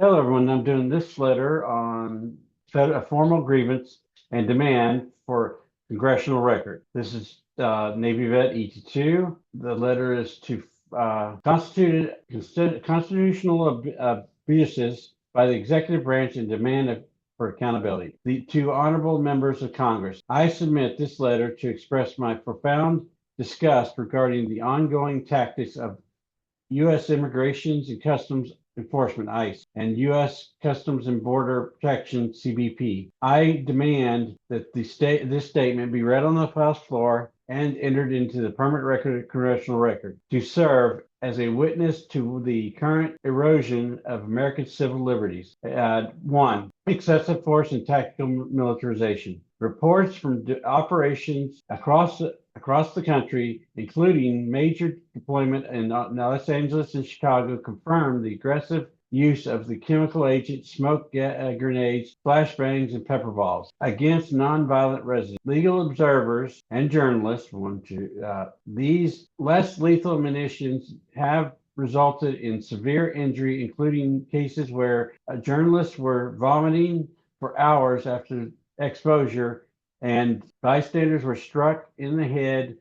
Hello, everyone. I'm doing this letter on a formal grievance and demand for congressional record. This is Navy Vet ET2. The letter is to constitutional abuses by the executive branch and demand for accountability. The two honorable members of Congress, I submit this letter to express my profound disgust regarding the ongoing tactics of U.S. Immigration and Customs Enforcement, ICE, and U.S. Customs and Border Protection, CBP. I demand that this statement be read on the House floor and entered into the permanent record, congressional record, to serve as a witness to the current erosion of American civil liberties. One, excessive force and tactical militarization. Reports from operations across the country, including major deployment in Los Angeles and Chicago, confirmed the aggressive use of the chemical agent, smoke grenades, flashbangs, and pepper balls against nonviolent residents. Legal observers and journalists these less lethal munitions have resulted in severe injury, including cases where journalists were vomiting for hours after exposure and bystanders were struck in the head.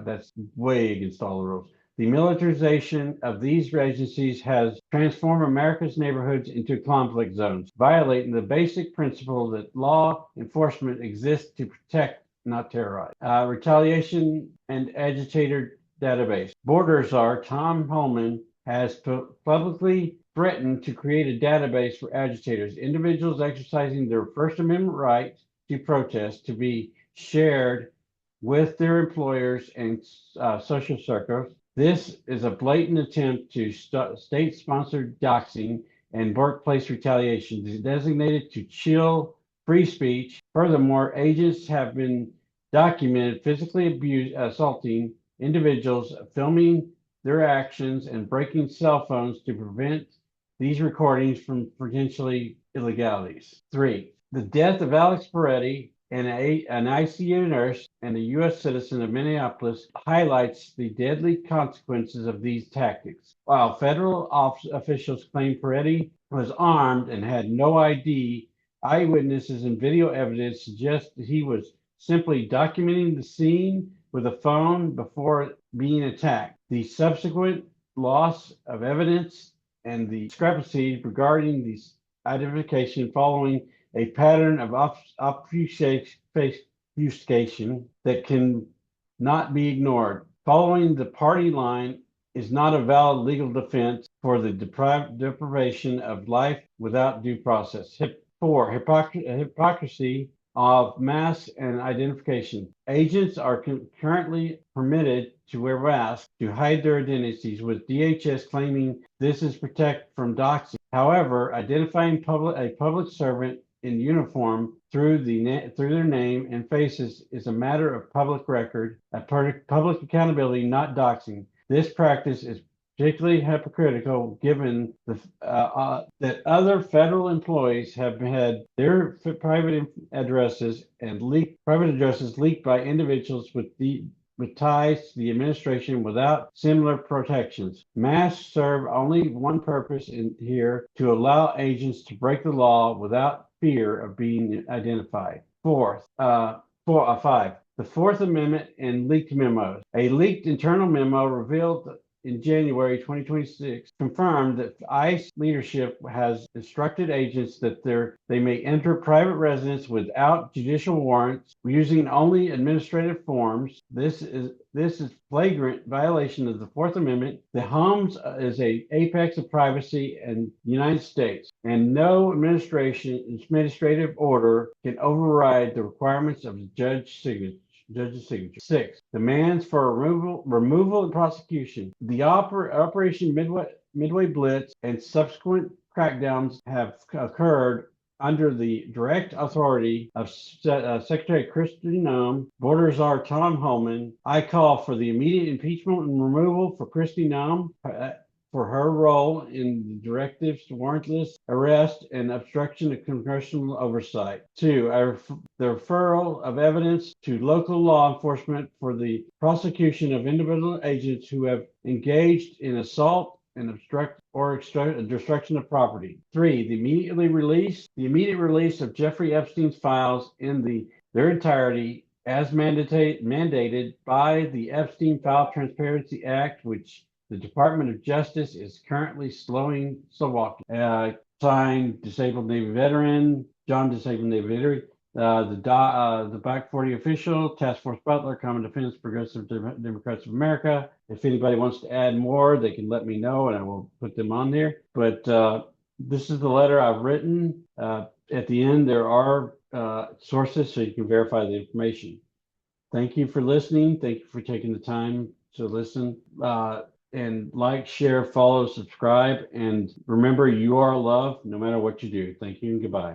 That's way against all the rules. The militarization of these agencies has transformed America's neighborhoods into conflict zones, violating the basic principle that law enforcement exists to protect, not terrorize. Retaliation and agitator database. Border czar Tom Homan has publicly threatened to create a database for agitators, individuals exercising their First Amendment right to protest, to be shared with their employers and social circles. This is a blatant attempt to state-sponsored doxing and workplace retaliation designated to chill free speech. Furthermore, agents have been documented physically assaulting individuals, filming their actions, and breaking cell phones to prevent these recordings from potentially illegalities. Three, the death of Alex Peretti, an ICU nurse and a U.S. citizen of Minneapolis, highlights the deadly consequences of these tactics. While federal officials claim Peretti was armed and had no ID, eyewitnesses and video evidence suggest that he was simply documenting the scene with a phone before being attacked. The subsequent loss of evidence and the discrepancy regarding the identification following a pattern of obfuscation that can not be ignored. Following the party line is not a valid legal defense for the deprivation of life without due process. Four, hypocrisy of mask and identification. Agents are currently permitted to wear masks to hide their identities, with DHS claiming this is protect from doxing. However, identifying a public servant in uniform through their name and faces is a matter of public record, public accountability, not doxing. This practice is particularly hypocritical given that other federal employees have had their private addresses leaked by individuals with ties to the administration without similar protections. Masks serve only one purpose here: to allow agents to break the law without fear of being identified. Five. The Fourth Amendment and leaked memos. A leaked internal memo revealed in January 2026 confirmed that ICE leadership has instructed agents that they may enter private residence without judicial warrants, using only administrative forms. This is flagrant violation of the Fourth Amendment. The home is an apex of privacy in the United States, and no administrative order can override the requirements of the judge's signature. Six, demands for removal and prosecution. The Operation Midway Blitz and subsequent crackdowns have occurred under the direct authority of Secretary Kristi Noem, Border Czar Tom Homan. I call for the immediate impeachment and removal for Kristi Noem for her role in the directives, warrantless arrest, and obstruction of congressional oversight. Two, the referral of evidence to local law enforcement for the prosecution of individual agents who have engaged in assault and obstruct or destruction of property. 3. The immediate release of Jeffrey Epstein's files in their entirety as mandated by the Epstein File Transparency Act, which the Department of Justice is currently slow walking. Signed, Disabled Navy Veteran, John Disabled Navy Veteran, the Black 40 official, Task Force Butler, Common Defense, Progressive Democrats of America. If anybody wants to add more, they can let me know and I will put them on there. But this is the letter I've written. At the end, there are sources so you can verify the information. Thank you for listening. Thank you for taking the time to listen. And like, share, follow, subscribe. And remember, you are loved no matter what you do. Thank you and goodbye.